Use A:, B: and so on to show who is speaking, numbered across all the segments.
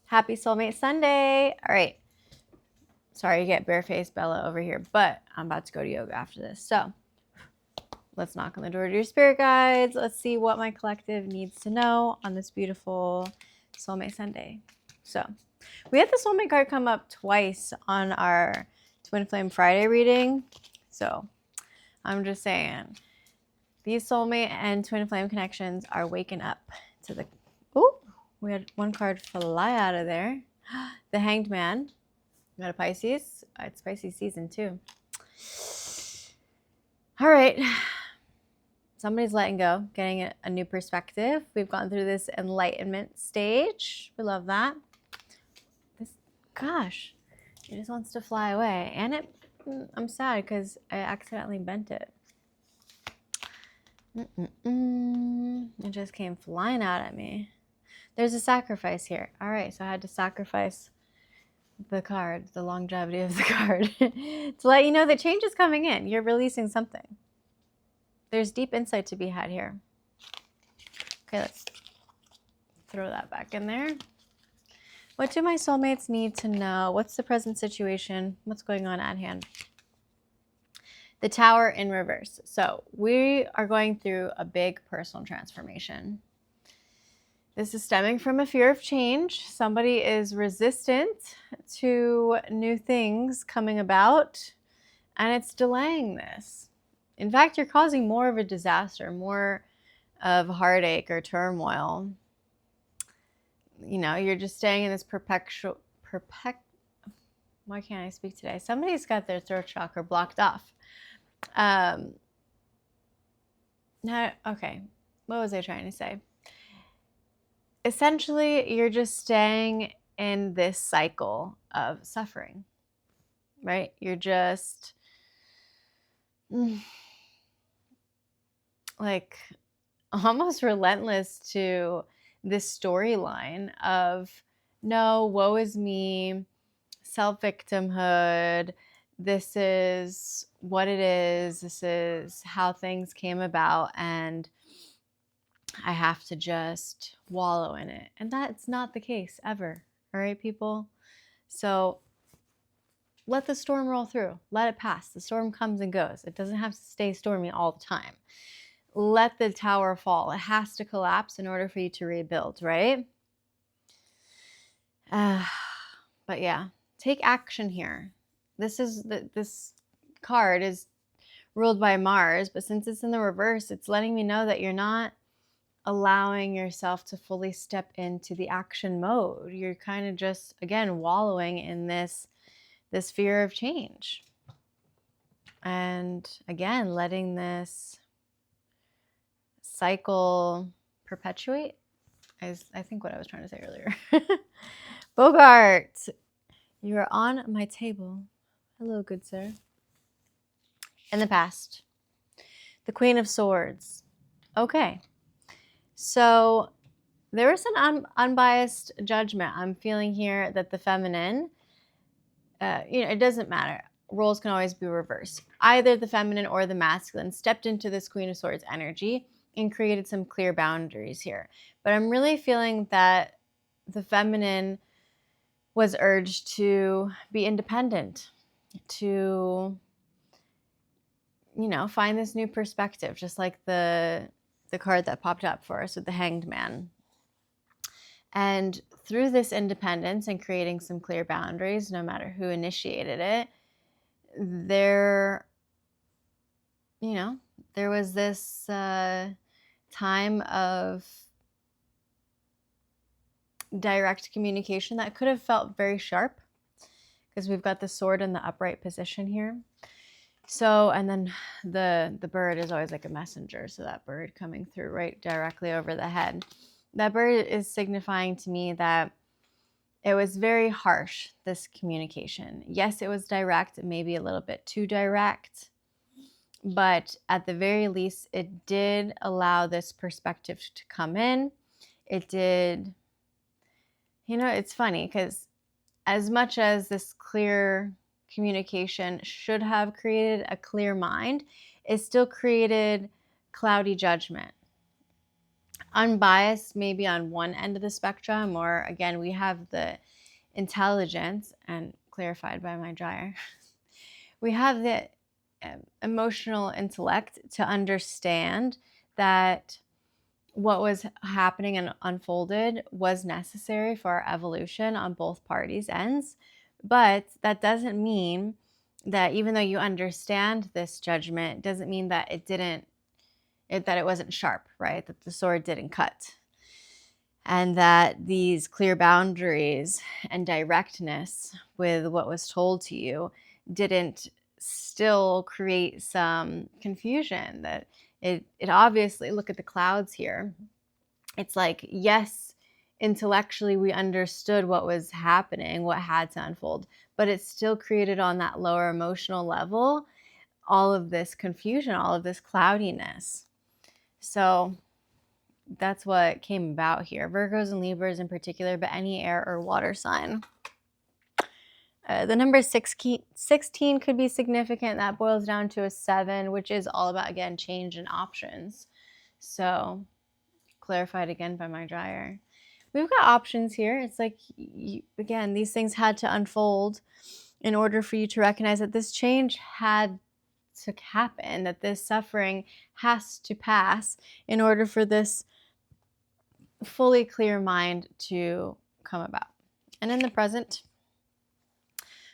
A: Happy Soulmate Sunday. All right. Sorry to get barefaced Bella over here, but I'm about to go to yoga after this. So let's knock on the door to your spirit guides. Let's see what my collective needs to know on this beautiful Soulmate Sunday. So we had the Soulmate card come up twice on our Twin Flame Friday reading. So I'm just saying, these Soulmate and Twin Flame connections are waking up to the... Oh, we had one card fly out of there. The Hanged Man. We got a Pisces. It's Pisces season too. All right. Somebody's letting go, getting a new perspective. We've gone through this enlightenment stage. We love that. Gosh, it just wants to fly away. And I'm sad because I accidentally bent it. It just came flying out at me. There's a sacrifice here. All right, so I had to sacrifice the card, the longevity of the card, to let you know that change is coming in. You're releasing something. There's deep insight to be had here. Okay, let's throw that back in there. What do my soulmates need to know? What's the present situation? What's going on at hand? The Tower in reverse. So we are going through a big personal transformation. This is stemming from a fear of change. Somebody is resistant to new things coming about, and it's delaying this. In fact, you're causing more of a disaster, more of heartache or turmoil. You know, you're just staying in this why can't I speak today? Somebody's got their throat chakra blocked off. Okay, what was I trying to say? Essentially, you're just staying in this cycle of suffering, right? You're just like almost relentless to this storyline of no, woe is me, self-victimhood. This is what it is. This is how things came about, and I have to just wallow in it. And that's not the case ever. All right, people? So let the storm roll through. Let it pass. The storm comes and goes. It doesn't have to stay stormy all the time. Let the tower fall. It has to collapse in order for you to rebuild, right? But yeah, take action here. This card is ruled by Mars, but since it's in the reverse, it's letting me know that you're not allowing yourself to fully step into the action mode. You're kind of just, again, wallowing in this fear of change. And again, letting this cycle perpetuate is, I think, what I was trying to say earlier. Bogart, you are on my table. Hello, good sir. In the past, the Queen of Swords. Okay. So there is an unbiased judgment I'm feeling here that the feminine, it doesn't matter. Roles can always be reversed. Either the feminine or the masculine stepped into this Queen of Swords energy and created some clear boundaries here. But I'm really feeling that the feminine was urged to be independent, to, find this new perspective, just like the card that popped up for us with the Hanged Man. And through this independence and creating some clear boundaries, no matter who initiated it, there was this time of direct communication that could have felt very sharp, because we've got the sword in the upright position here. So, and then the bird is always like a messenger. So that bird coming through right directly over the head. That bird is signifying to me that it was very harsh, this communication. Yes, it was direct, maybe a little bit too direct. But at the very least, it did allow this perspective to come in. It did, it's funny because as much as this clear communication should have created a clear mind, it still created cloudy judgment. unbiased, maybe on one end of the spectrum, or again, we have the intelligence, and clarified by my dryer. We have the emotional intellect to understand that what was happening and unfolded was necessary for our evolution on both parties' ends. But that doesn't mean that even though you understand this judgment, doesn't mean that that it wasn't sharp, right? That the sword didn't cut. And that these clear boundaries and directness with what was told to you didn't still create some confusion. That it obviously, look at the clouds here. It's like, yes, intellectually we understood what was happening, what had to unfold, but it still created on that lower emotional level all of this confusion, all of this cloudiness. So that's what came about here. Virgos and Libras in particular, but any air or water sign. The number 16 could be significant. That boils down to a 7, which is all about, again, change and options. So clarified again by my dryer. We've got options here. It's like, again, these things had to unfold in order for you to recognize that this change had to happen, that this suffering has to pass in order for this fully clear mind to come about. And in the present,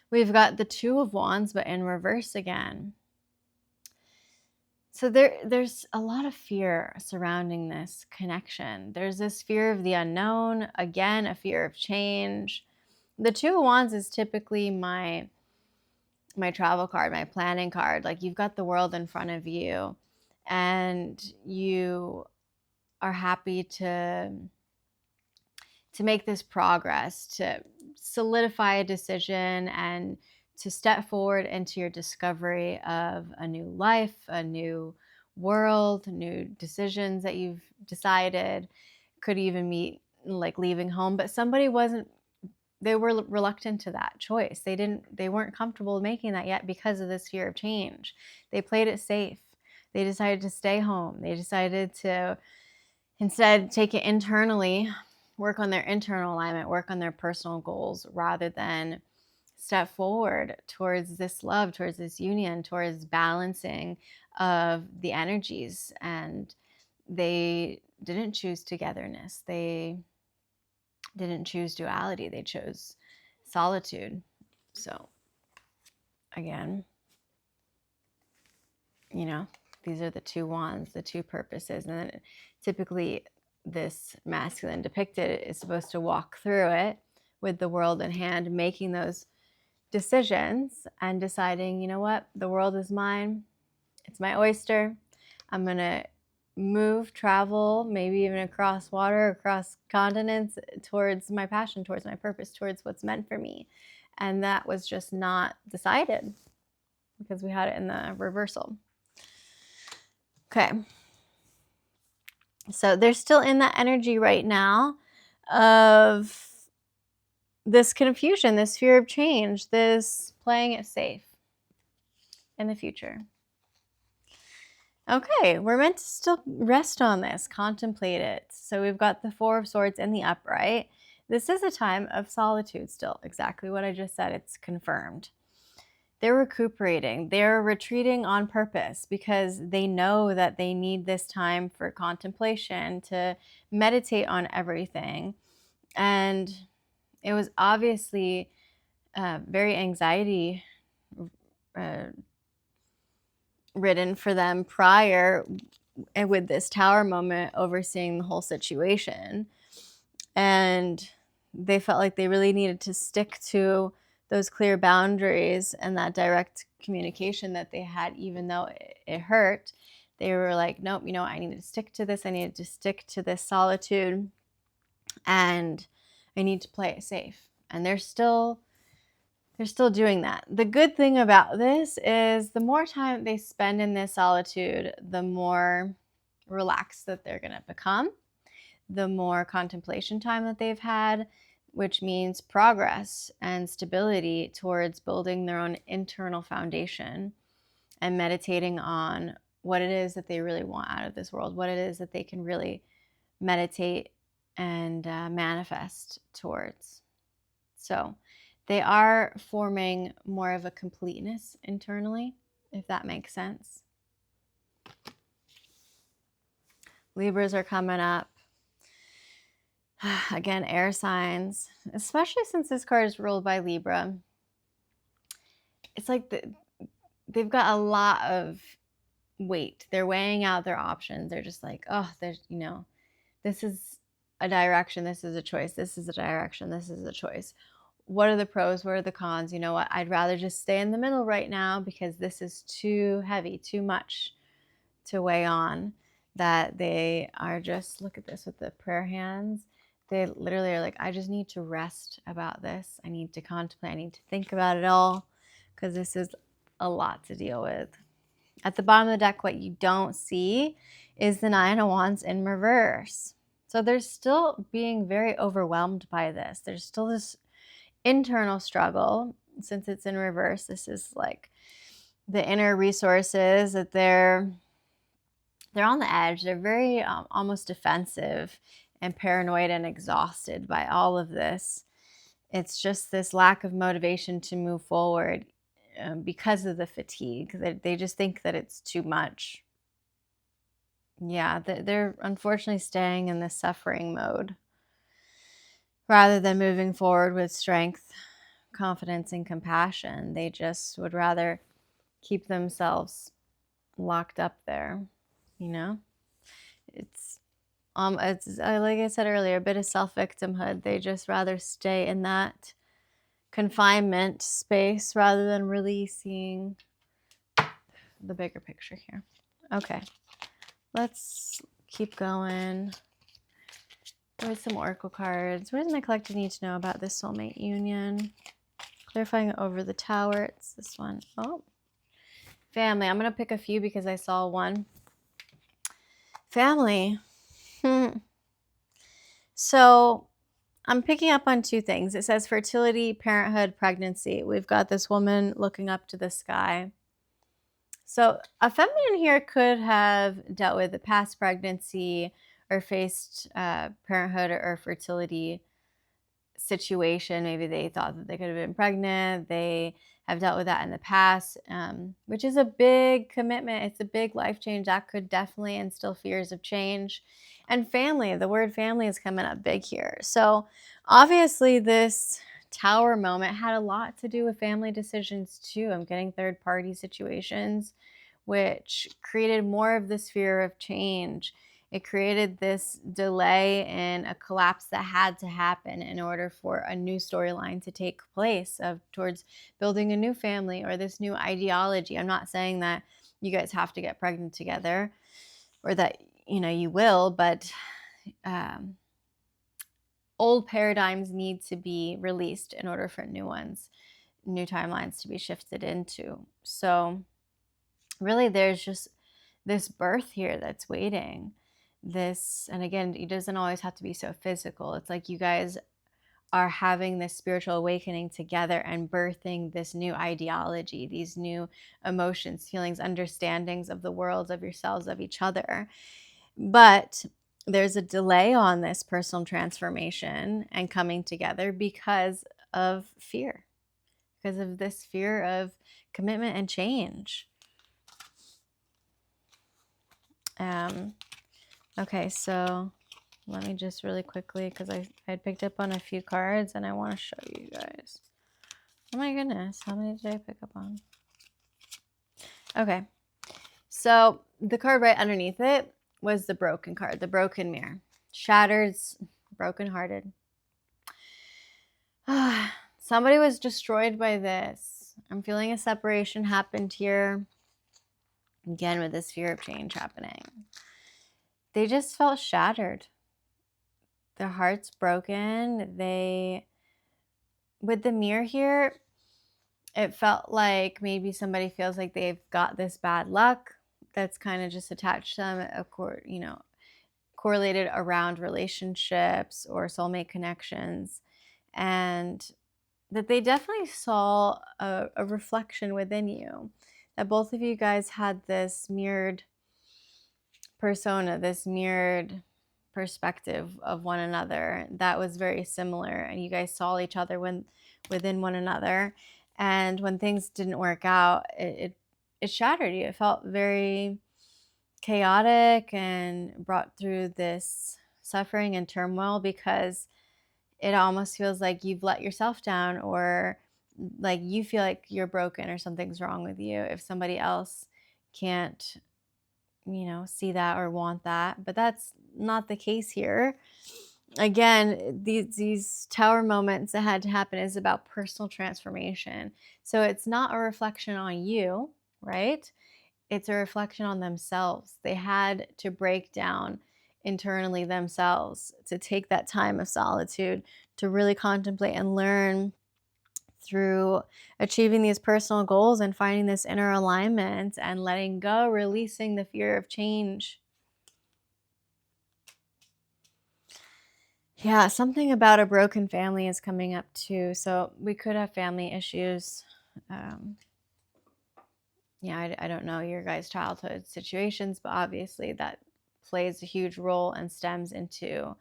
A: we've got the 2 of Wands, but in reverse again. So there's a lot of fear surrounding this connection. There's this fear of the unknown, again, a fear of change. The 2 of Wands is typically my travel card, my planning card. Like, you've got the world in front of you and you are happy to make this progress, to solidify a decision and to step forward into your discovery of a new life, a new world, new decisions that you've decided. Could even mean like leaving home, but somebody they were reluctant to that choice. They weren't comfortable making that yet because of this fear of change. They played it safe. They decided to stay home. They decided to instead take it internally, work on their internal alignment, work on their personal goals, rather than step forward towards this love, towards this union, towards balancing of the energies. And they didn't choose togetherness. They didn't choose duality. They chose solitude. So again, these are the 2 wands, the 2 purposes. And then typically this masculine depicted is supposed to walk through it with the world in hand, making those decisions and deciding, you know what, the world is mine. It's my oyster. I'm going to move, travel, maybe even across water, across continents, towards my passion, towards my purpose, towards what's meant for me. And that was just not decided because we had it in the reversal. Okay. So they're still in that energy right now of this confusion, this fear of change, this playing it safe in the future. Okay, we're meant to still rest on this, contemplate it. So we've got the 4 of Swords in the upright. This is a time of solitude still, exactly what I just said, it's confirmed. They're recuperating, they're retreating on purpose because they know that they need this time for contemplation, to meditate on everything. And it was obviously very anxiety ridden for them prior, and with this Tower moment overseeing the whole situation. And they felt like they really needed to stick to those clear boundaries and that direct communication that they had, even though it hurt. They were like, nope, I needed to stick to this. I needed to stick to this solitude, and I need to play it safe. And they're still doing that. The good thing about this is the more time they spend in this solitude, the more relaxed that they're going to become, the more contemplation time that they've had, which means progress and stability towards building their own internal foundation and meditating on what it is that they really want out of this world, what it is that they can really meditate and manifest towards. So they are forming more of a completeness internally, if that makes sense. Libras are coming up. Again, air signs, especially since this card is ruled by Libra. It's like they've got a lot of weight. They're weighing out their options. They're just like, oh, there's, this is a direction. This is a choice. This is a direction. This is a choice. What are the pros? What are the cons? You know what? I'd rather just stay in the middle right now because this is too heavy, too much to weigh on. That they are just, look at this with the prayer hands. They literally are like, I just need to rest about this. I need to contemplate. I need to think about it all because this is a lot to deal with. At the bottom of the deck, what you don't see is the Nine of Wands in reverse. So they're still being very overwhelmed by this. There's still this internal struggle since it's in reverse. This is like the inner resources that they're on the edge. They're very almost defensive and paranoid and exhausted by all of this. It's just this lack of motivation to move forward because of the fatigue. They just think that it's too much. Yeah, they're unfortunately staying in this suffering mode rather than moving forward with strength, confidence, and compassion. They just would rather keep themselves locked up there, It's like I said earlier, a bit of self-victimhood. They just rather stay in that confinement space rather than really seeing the bigger picture here. Okay, let's keep going. There's some oracle cards. What does my collective need to know about this soulmate union? Clarifying over the tower. It's this one. Oh, family. I'm going to pick a few because I saw one. Family. So I'm picking up on two things. It says fertility, parenthood, pregnancy. We've got this woman looking up to the sky. So a feminine here could have dealt with a past pregnancy or faced parenthood or fertility situation. Maybe they thought that they could have been pregnant. They have dealt with that in the past, which is a big commitment. It's a big life change that could definitely instill fears of change. And family, the word family is coming up big here. So obviously this tower moment had a lot to do with family decisions too. I'm getting third party situations, which created more of this fear of change. It created this delay and a collapse that had to happen in order for a new storyline to take place towards building a new family or this new ideology. I'm not saying that you guys have to get pregnant together or that, you will, but old paradigms need to be released in order for new timelines to be shifted into. So really there's just this birth here that's waiting. And again, it doesn't always have to be so physical. It's like you guys are having this spiritual awakening together and birthing this new ideology, these new emotions, feelings, understandings of the world, of yourselves, of each other. But there's a delay on this personal transformation and coming together because of fear, because of this fear of commitment and change. Okay, so let me just really quickly, because I had picked up on a few cards and I want to show you guys. Oh my goodness, how many did I pick up on? Okay, so the card right underneath it was the broken card, the broken mirror. Shattered, brokenhearted. Somebody was destroyed by this. I'm feeling a separation happened here. Again, with this fear of change happening. They just felt shattered. Their heart's broken. With the mirror here, it felt like maybe somebody feels like they've got this bad luck that's kind of just attached to them, correlated around relationships or soulmate connections, and that they definitely saw a reflection within you, that both of you guys had this mirrored persona, this mirrored perspective of one another that was very similar, and you guys saw each other within one another, and when things didn't work out, it shattered you. It felt very chaotic and brought through this suffering and turmoil, because it almost feels like you've let yourself down, or like you feel like you're broken or something's wrong with you if somebody else can't, see that or want that. But that's not the case here. Again, these tower moments that had to happen is about personal transformation. So it's not a reflection on you, right? It's a reflection on themselves. They had to break down internally themselves to take that time of solitude to really contemplate and learn through achieving these personal goals and finding this inner alignment and letting go, releasing the fear of change. Yeah, something about a broken family is coming up too. So we could have family issues. I don't know your guys' childhood situations, but obviously that plays a huge role and stems into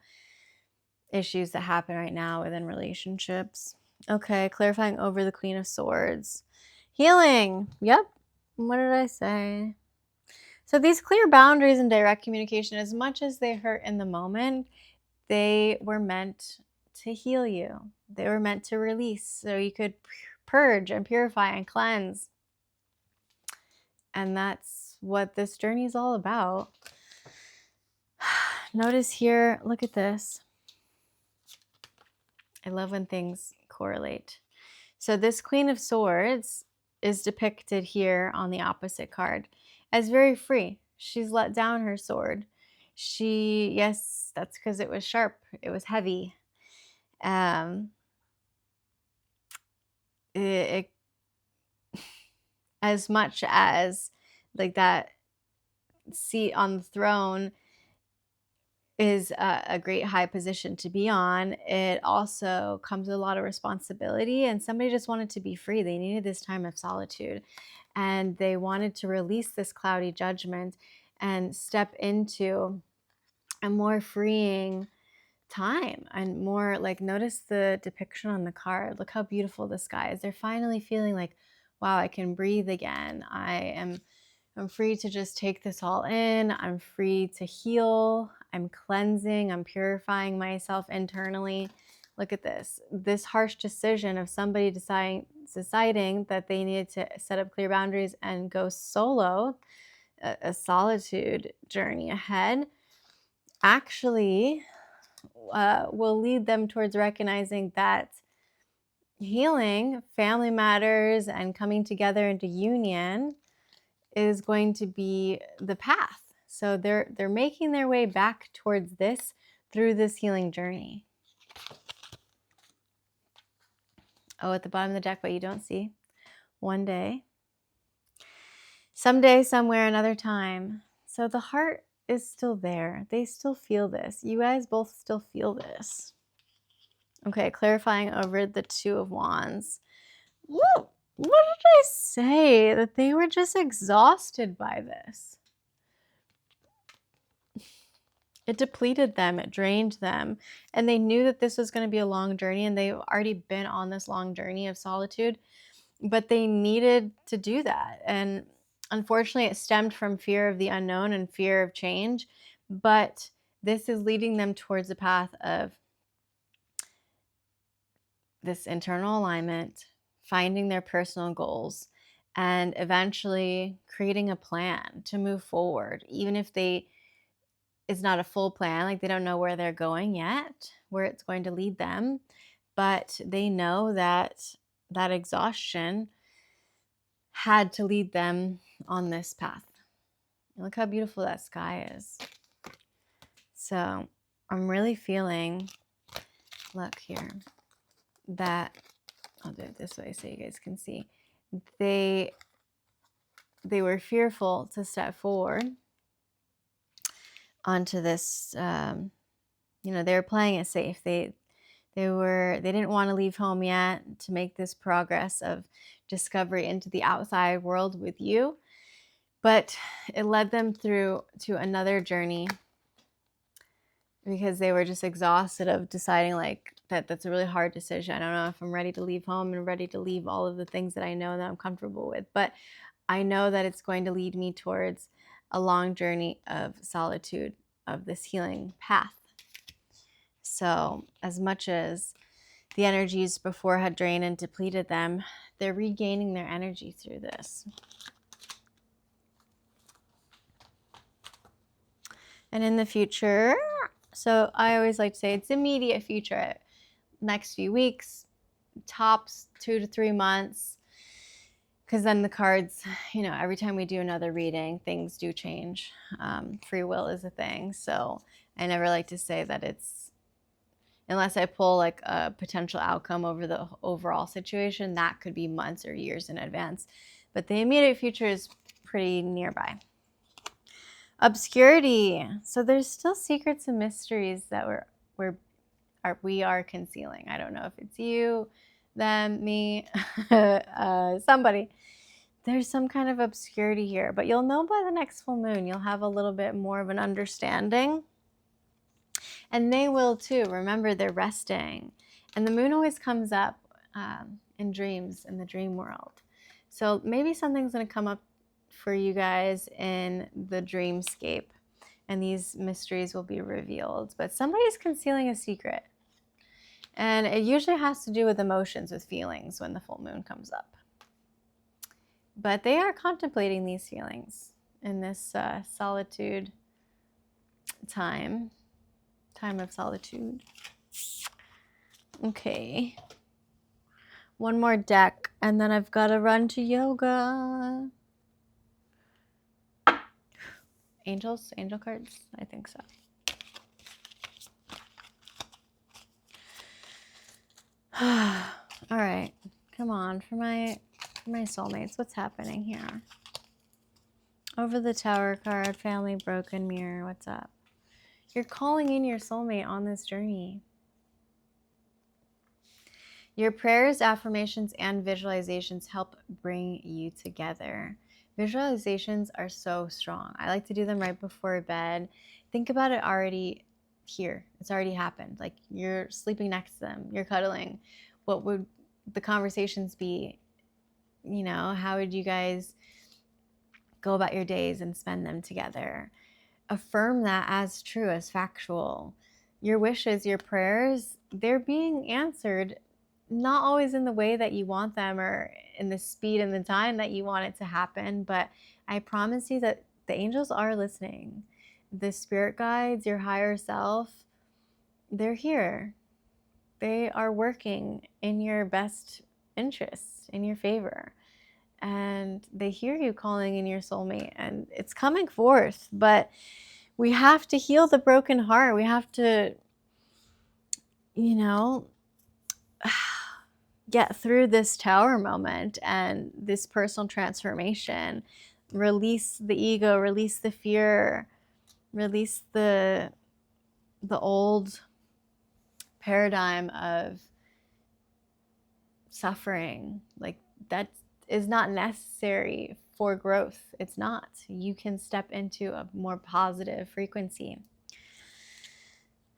A: issues that happen right now within relationships. Okay, clarifying over the Queen of Swords. Healing. Yep. What did I say? So these clear boundaries and direct communication, as much as they hurt in the moment, they were meant to heal you. They were meant to release so you could purge and purify and cleanse. And that's what this journey is all about. Notice here, look at this. I love when things correlate. So this Queen of Swords is depicted here on the opposite card as very free. She's let down her sword. Yes, that's because it was sharp. It was heavy. It as much as like that seat on the throne is a great high position to be on, it also comes with a lot of responsibility, and somebody just wanted to be free. They needed this time of solitude, and they wanted to release this cloudy judgment and step into a more freeing time and more like, notice the depiction on the card. Look how beautiful the sky is. They're finally feeling like, wow, I can breathe again. I'm free to just take this all in. I'm free to heal. I'm cleansing. I'm purifying myself internally. Look at this. This harsh decision of somebody deciding that they needed to set up clear boundaries and go solo, a solitude journey ahead, actually will lead them towards recognizing that healing, family matters, and coming together into union is going to be the path. So they're making their way back towards this through this healing journey. Oh, at the bottom of the deck, what you don't see. One day, someday, somewhere, another time. So the heart is still there. They still feel this. You guys both still feel this. Okay, clarifying over the Two of Wands. Woo! What did I say? That they were just exhausted by this. It depleted them, it drained them, and they knew that this was going to be a long journey, and they've already been on this long journey of solitude, but they needed to do that. And unfortunately, it stemmed from fear of the unknown and fear of change, but this is leading them towards the path of this internal alignment, finding their personal goals, and eventually creating a plan to move forward, even if it's not a full plan, like they don't know where they're going yet, where it's going to lead them, but they know that that exhaustion had to lead them on this path. Look how beautiful that sky is. So I'm really feeling, look here, that I'll do it this way so you guys can see. They were fearful to step forward onto this. They were playing it safe. They didn't want to leave home yet to make this progress of discovery into the outside world with you, but it led them through to another journey because they were just exhausted of deciding like that's a really hard decision. I don't know if I'm ready to leave home and ready to leave all of the things that I know that I'm comfortable with, but I know that it's going to lead me towards a long journey of solitude, of this healing path. So as much as the energies before had drained and depleted them, they're regaining their energy through this. And in the future, so I always like to say it's immediate future, next few weeks, tops 2 to 3 months, because then the cards, you know, every time we do another reading, things do change. Free will is a thing. So I never like to say that it's, unless I pull like a potential outcome over the overall situation, that could be months or years in advance. But the immediate future is pretty nearby. Obscurity. So there's still secrets and mysteries that we are concealing. I don't know if it's you, them, me, somebody. There's some kind of obscurity here, but you'll know by the next full moon. You'll have a little bit more of an understanding. And they will too. Remember, they're resting. And the moon always comes up in dreams, in the dream world. So maybe something's going to come up for you guys in the dreamscape, and these mysteries will be revealed. But somebody's concealing a secret. And it usually has to do with emotions, with feelings when the full moon comes up. But they are contemplating these feelings in this solitude time of solitude. Okay. One more deck, and then I've got to run to yoga. Angels? Angel cards? I think so. All right. Come on, for my soulmates, what's happening here? Over the Tower card, family, broken mirror, what's up? You're calling in your soulmate on this journey. Your prayers, affirmations, and visualizations help bring you together. Visualizations are so strong. I like to do them right before bed. Think about it already here. It's already happened. Like you're sleeping next to them. You're cuddling. What would the conversations be? You know, how would you guys go about your days and spend them together? Affirm that as true, as factual. Your wishes, your prayers, they're being answered, not always in the way that you want them or in the speed and the time that you want it to happen, but I promise you that the angels are listening. The spirit guides, your higher self, they're here. They are working in your best interests, in your favor. And they hear you calling in your soulmate, and it's coming forth. But we have to heal the broken heart. We have to, you know, get through this tower moment and this personal transformation. Release the ego, release the fear, release the old paradigm of suffering. Like that is not necessary for growth. It's not. You can step into a more positive frequency.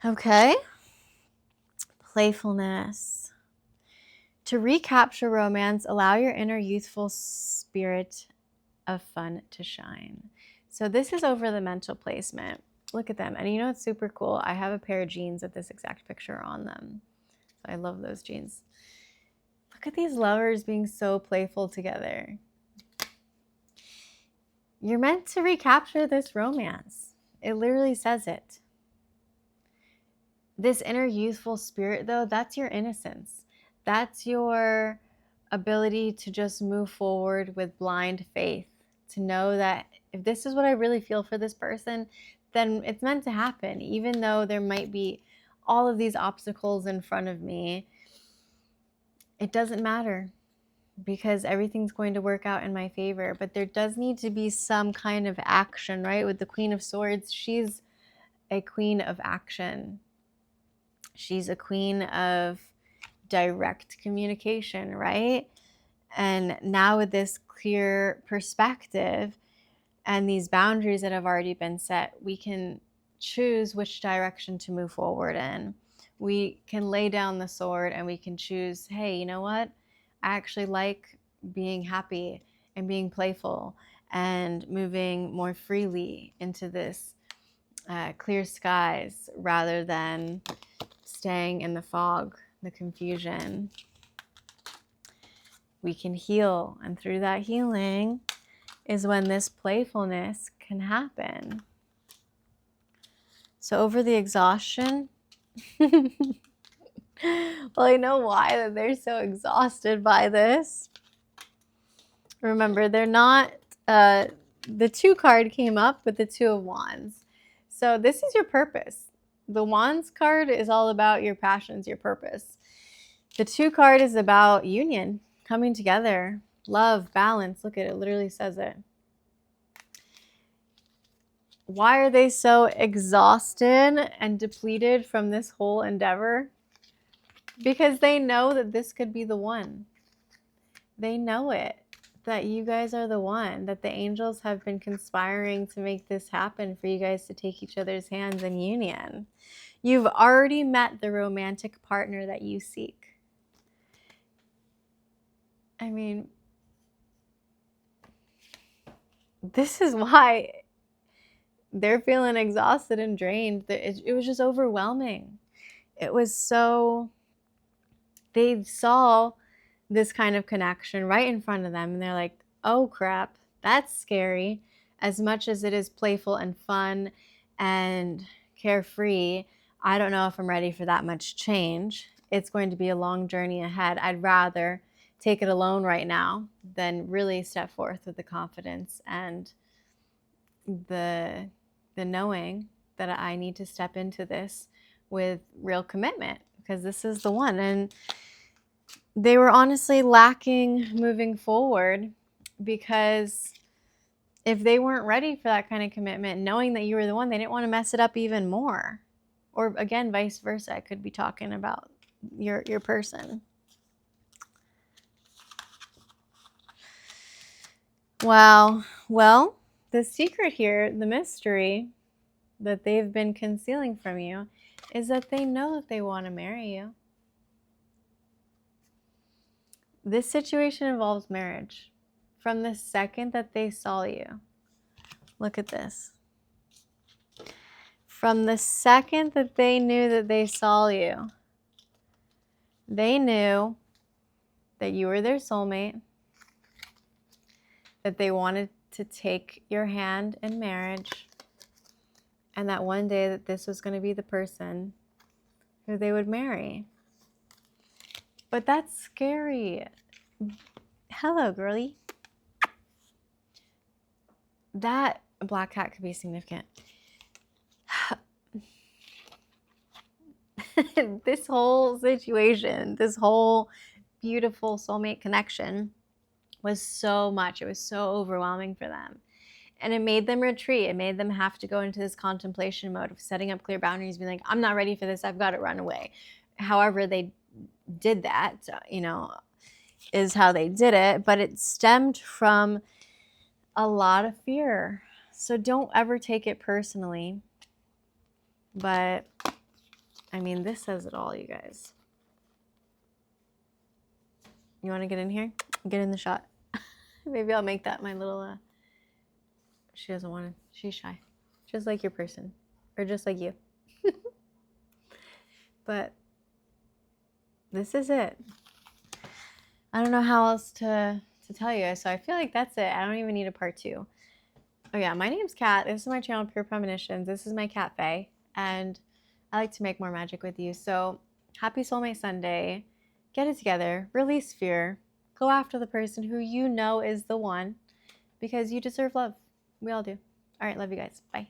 A: Okay. Playfulness. To recapture romance, allow your inner youthful spirit of fun to shine. So this is over the mental placement. Look at them. And you know what's super cool? I have a pair of jeans with this exact picture on them. So I love those jeans. Look at these lovers being so playful together. You're meant to recapture this romance. It literally says it. This inner youthful spirit, though, that's your innocence. That's your ability to just move forward with blind faith, to know that if this is what I really feel for this person, then it's meant to happen, even though there might be all of these obstacles in front of me. It doesn't matter, because everything's going to work out in my favor. But there does need to be some kind of action, right? With the Queen of Swords, she's a queen of action. She's a queen of direct communication, right? And now with this clear perspective and these boundaries that have already been set, we can choose which direction to move forward in. We can lay down the sword and we can choose, hey, you know what? I actually like being happy and being playful and moving more freely into this clear skies rather than staying in the fog, the confusion. We can heal, and through that healing is when this playfulness can happen. So over the exhaustion, well, I know why that they're so exhausted by this. Remember, they're not, the 2 card came up with the 2 of Wands. So this is your purpose. The Wands card is all about your passions, your purpose. The 2 card is about union, coming together, love, balance. Look at it, it literally says it. Why are they so exhausted and depleted from this whole endeavor? Because they know that this could be the one. They know it, that you guys are the one, that the angels have been conspiring to make this happen for you guys to take each other's hands in union. You've already met the romantic partner that you seek. I mean, this is why they're feeling exhausted and drained. It was just overwhelming. It was so, they saw this kind of connection right in front of them and they're like, oh crap, that's scary. As much as it is playful and fun and carefree, I don't know if I'm ready for that much change. It's going to be a long journey ahead. I'd rather take it alone right now than really step forth with the confidence and the knowing that I need to step into this with real commitment, because this is the one. And they were honestly lacking moving forward, because if they weren't ready for that kind of commitment, knowing that you were the one, they didn't want to mess it up even more. Or again, vice versa. I could be talking about your person. Wow. Well, the secret here, the mystery that they've been concealing from you, is that they know that they want to marry you. This situation involves marriage. From the second that they saw you, look at this. From the second that they knew that they saw you, they knew that you were their soulmate, that they wanted to take your hand in marriage, and that one day that this was going to be the person who they would marry. But that's scary. Hello, girly. That black cat could be significant. This whole situation, this whole beautiful soulmate connection was so much. It was so overwhelming for them. And it made them retreat. It made them have to go into this contemplation mode of setting up clear boundaries, being like, I'm not ready for this. I've got to run away. However they did that, is how they did it. But it stemmed from a lot of fear. So don't ever take it personally. But, I mean, this says it all, you guys. You want to get in here? Get in the shot. Maybe I'll make that my little, she doesn't want to, she's shy. Just like your person. Or just like you. But this is it. I don't know how else to tell you. So I feel like that's it. I don't even need a part 2. Oh yeah, my name's Kat. This is my channel, Pure Premonitions. This is my cafe. And I like to make more magic with you. So happy Soulmate Sunday. Get it together. Release fear. Go after the person who you know is the one, because you deserve love. We all do. All right, love you guys. Bye.